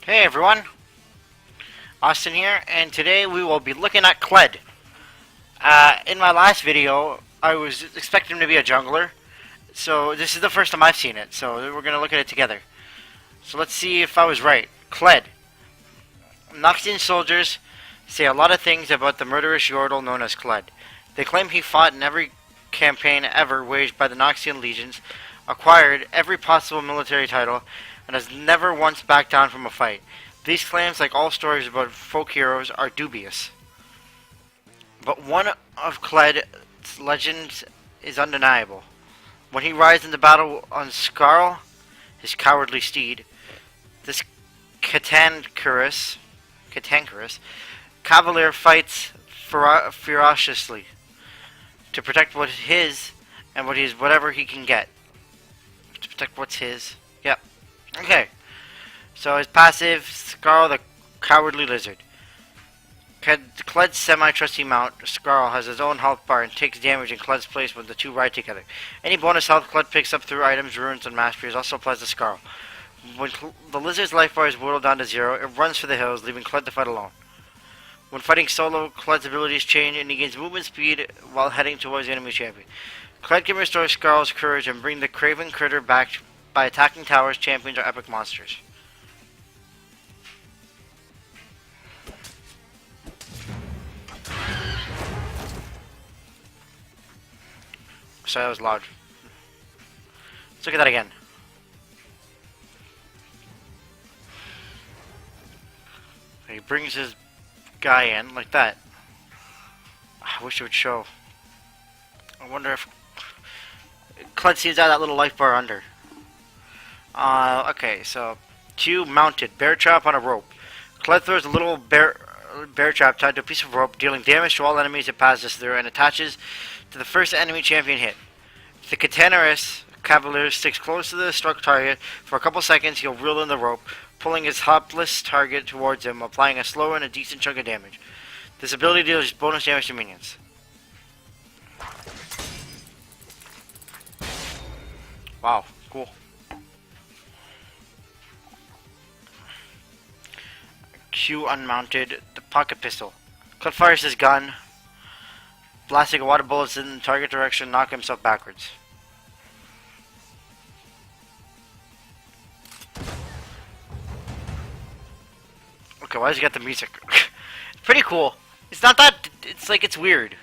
Hey everyone, Austin here, and today we will be looking at Kled. In my last video, I was expecting him to be a jungler, so this is the first time I've seen it, so we're going to look at it together. So let's see if I was right. Kled. Noxian soldiers say a lot of things about the murderous Yordle known as Kled. They claim he fought in every campaign ever waged by the Noxian legions, acquired every possible military title, and has never once backed down from a fight. These claims, like all stories about folk heroes, are dubious. But one of Kled's legends is undeniable. When he rides into battle on Skarl, his cowardly steed, this cantankerous cavalier fights ferociously to protect what is his and whatever he can get. To protect what's his. Yep. Okay. So his passive, Skarl the Cowardly Lizard. Kled's semi-trusty mount, Skarl, has his own health bar and takes damage in Kled's place when the two ride together. Any bonus health Kled picks up through items, runes, and masteries also applies to Skarl. When the lizard's life bar is whittled down to 0, it runs for the hills, leaving Kled to fight alone. When fighting solo, Kled's abilities change and he gains movement speed while heading towards the enemy champion. Kled can restore Skarl's courage and bring the craven critter back by attacking towers, champions, or epic monsters. Sorry, that was loud. Let's look at that again. He brings his guy in like that. I wish it would show. I wonder if Kled sees that little life bar under. Okay, so Q mounted bear trap on a rope. Kled throws a little bear trap tied to a piece of rope, dealing damage to all enemies it passes through, and attaches to the first enemy champion hit. If the cantankerous cavalier sticks close to the struck target for a couple seconds, he'll reel in the rope, pulling his helpless target towards him, applying a slow and a decent chunk of damage. This ability deals bonus damage to minions. Wow, cool. Q unmounted the pocket pistol. Kled fires his gun, blasting water bullets in the target direction, knock himself backwards. Okay, why does he got the music? It's pretty cool. It's not that. It's like it's weird.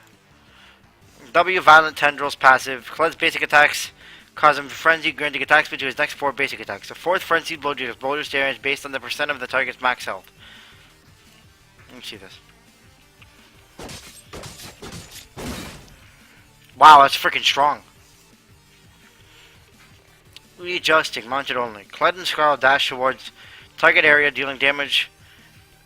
W violent tendrils passive. Kled's basic attacks cause him frenzy, granting attack speed to his next 4 basic attacks. The 4th frenzied blow deals bonus damage based on the percent of the target's max health. Let me see this. Wow, that's freaking strong. Readjusting, mounted only. Kled and Skarl dash towards target area, dealing damage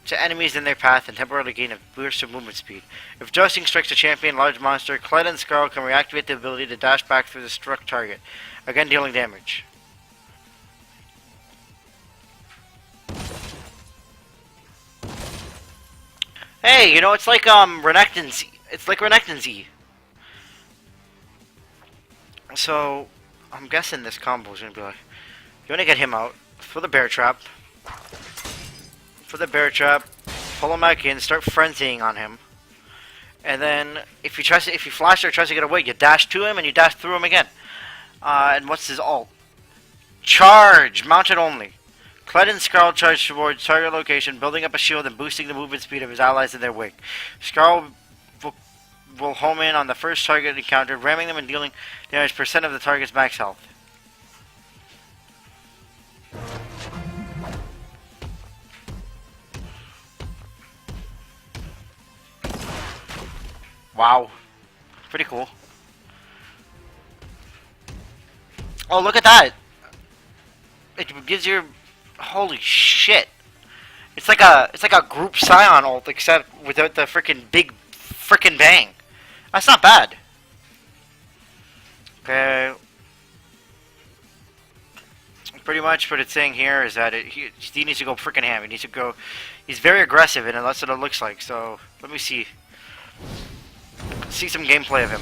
to enemies in their path and temporarily gain a burst of movement speed. If adjusting strikes a champion, large monster, Kled and Skarl can reactivate the ability to dash back through the struck target, again dealing damage. Hey, you know, it's like Renekton's. It's like Renekton's E. So I'm guessing this combo is gonna be like, you wanna get him out for the bear trap. Pull him back in, start frenzying on him, and then if you flash or tries to get away, you dash to him and you dash through him again. And what's his ult? Charge, mounted only. Kled and Skarl charge towards target location, building up a shield and boosting the movement speed of his allies in their wake. Skarl will home in on the first target encountered, ramming them and dealing damage percent of the target's max health. Wow. Pretty cool. Oh, look at that! It gives you... Holy shit! It's like a group Scion ult, except without the freaking big freaking bang. That's not bad. Okay. Pretty much what it's saying here is that he needs to go freaking ham. He needs to go... He's very aggressive, and that's what it looks like. So, let me see. See some gameplay of him.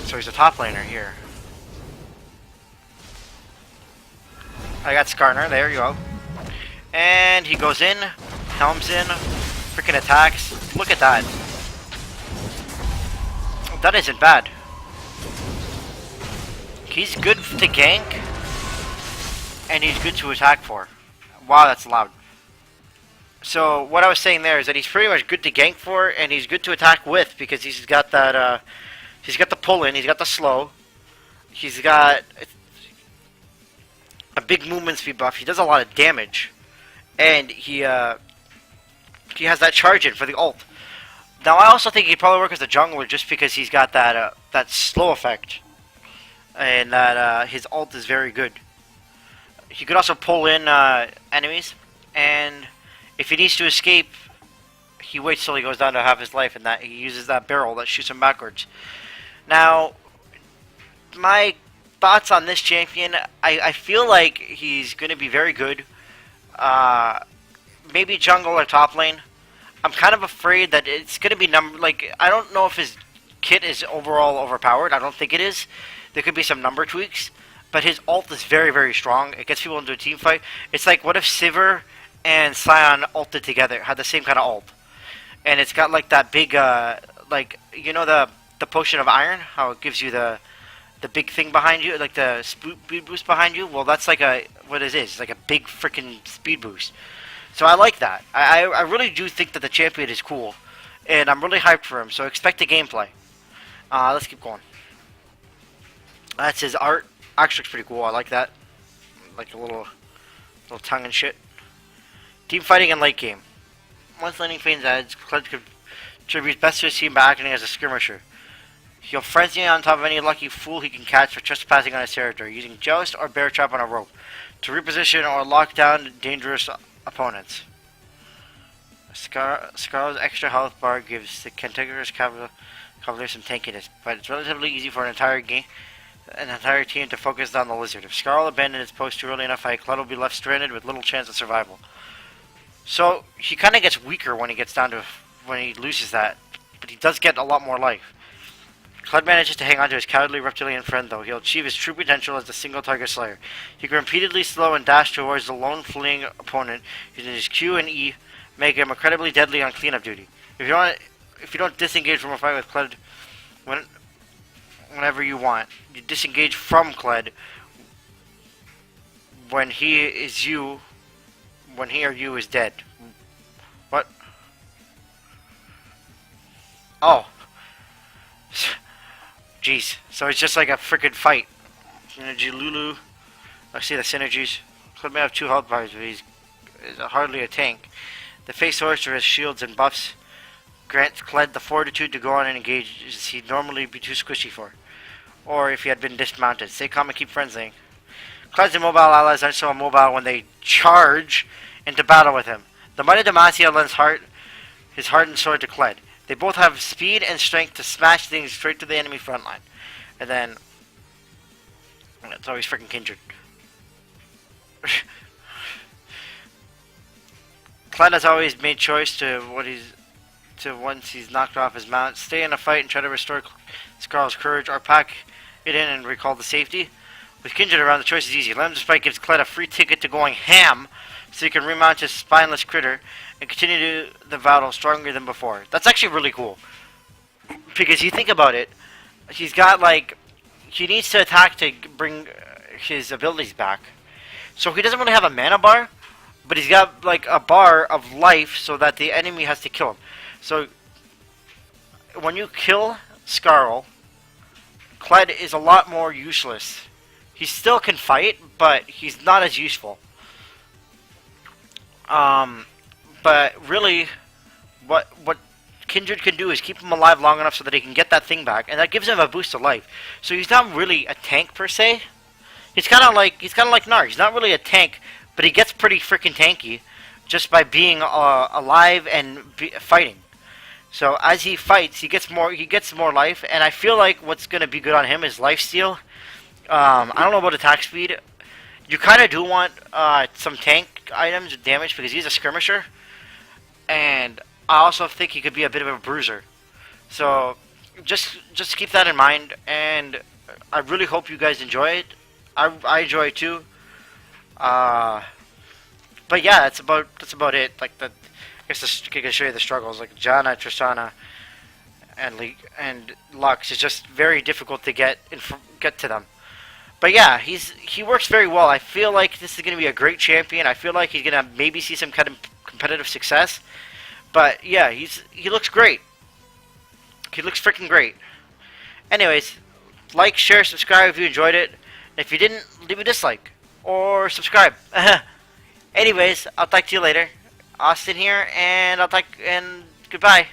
So he's a top laner here. I got Skarner. There you go. And he goes in, helms in, freaking attacks. Look at that. That isn't bad. He's good to gank, and he's good to attack for. Wow, that's loud. So what I was saying there is that he's pretty much good to gank for, and he's good to attack with because he's got that. He's got the pull in, he's got the slow, he's got a big movement speed buff. He does a lot of damage, and he has that charge in for the ult. Now I also think he'd probably work as a jungler just because he's got that that slow effect, and that his ult is very good. He could also pull in enemies, and if he needs to escape, he waits till he goes down to half his life, and that he uses that barrel that shoots him backwards. Now, my thoughts on this champion, I feel like he's going to be very good. Maybe jungle or top lane. I'm kind of afraid that it's going to be I don't know if his kit is overall overpowered. I don't think it is. There could be some number tweaks, but his ult is very, very strong. It gets people into a team fight. It's like, what if Sivir and Sion ulted together, had the same kind of ult, and it's got like that big, like, you know, the potion of iron, how it gives you the big thing behind you, like the speed boost behind you. Well, that's like what it is. It's like a big freaking speed boost. So I like that. I really do think that the champion is cool, and I'm really hyped for him. So expect the gameplay. Let's keep going. That's his art. Actually, looks pretty cool. I like that. Like a little tongue and shit. Team fighting in late game. Once laning phase adds, Kled contributes best to his team by acting as a skirmisher. He'll frenzy on top of any lucky fool he can catch for trespassing on his territory, using Joust or Bear Trap on a rope to reposition or lock down dangerous opponents. Scarlet's extra health bar gives the Cantankerous Cavalier some tankiness, but it's relatively easy for an entire team to focus on the Lizard. If Scarlet abandons its post too early in a fight, Kled will be left stranded with little chance of survival. So he kind of gets weaker when he loses that, but he does get a lot more life. Kled manages to hang on to his cowardly reptilian friend, though. He'll achieve his true potential as the single-target slayer. He can repeatedly slow and dash towards the lone fleeing opponent using his Q and E, making him incredibly deadly on cleanup duty. If you don't disengage from a fight with Kled whenever you want, you disengage from Kled when he or you is dead. What? Oh. Jeez. So it's just like a freaking fight. Synergy Lulu. I see the synergies. Kled may have 2 health bars, but he's hardly a tank. The face horse or his shields and buffs grants Kled the fortitude to go on and engage as he'd normally be too squishy for. Or if he had been dismounted. Stay calm and keep frenzying. Kled's immobile allies aren't so immobile when they charge into battle with him. The mighty Demacia lends his heart and sword to Kled. They both have speed and strength to smash things straight to the enemy front line. And then it's always freaking Kindred. Kled has always made choice once he's knocked off his mount, stay in a fight and try to restore Scarlet's courage, or pack it in and recall the safety. With Kindred around, the choice is easy. Lem's Spike gives Kled a free ticket to going ham, so he can remount his spineless critter and continue the battle stronger than before. That's actually really cool. Because you think about it, he's got he needs to attack to bring his abilities back. So he doesn't really have a mana bar, but he's got like a bar of life so that the enemy has to kill him. So when you kill Skarl, Kled is a lot more useless. He still can fight, but he's not as useful. But really, what Kindred can do is keep him alive long enough so that he can get that thing back, and that gives him a boost of life. So he's not really a tank per se. He's kind of like Gnar. He's not really a tank, but he gets pretty freaking tanky just by being alive and fighting. So as he fights, he gets more life, and I feel like what's gonna be good on him is lifesteal. I don't know about attack speed. You kind of do want some tank items with damage because he's a skirmisher, and I also think he could be a bit of a bruiser. So just keep that in mind, and I really hope you guys enjoy it. I enjoy it too. Uh, but yeah, that's about it. Like the, I guess I can show you the struggles. Like Janna, Tristana, and Lux is just very difficult to get to them. But yeah, he works very well. I feel like this is going to be a great champion. I feel like he's going to maybe see some kind of competitive success. But yeah, he looks great. He looks freaking great. Anyways, like, share, subscribe if you enjoyed it. If you didn't, leave a dislike or subscribe. Anyways, I'll talk to you later. Austin here, and I'll talk and goodbye.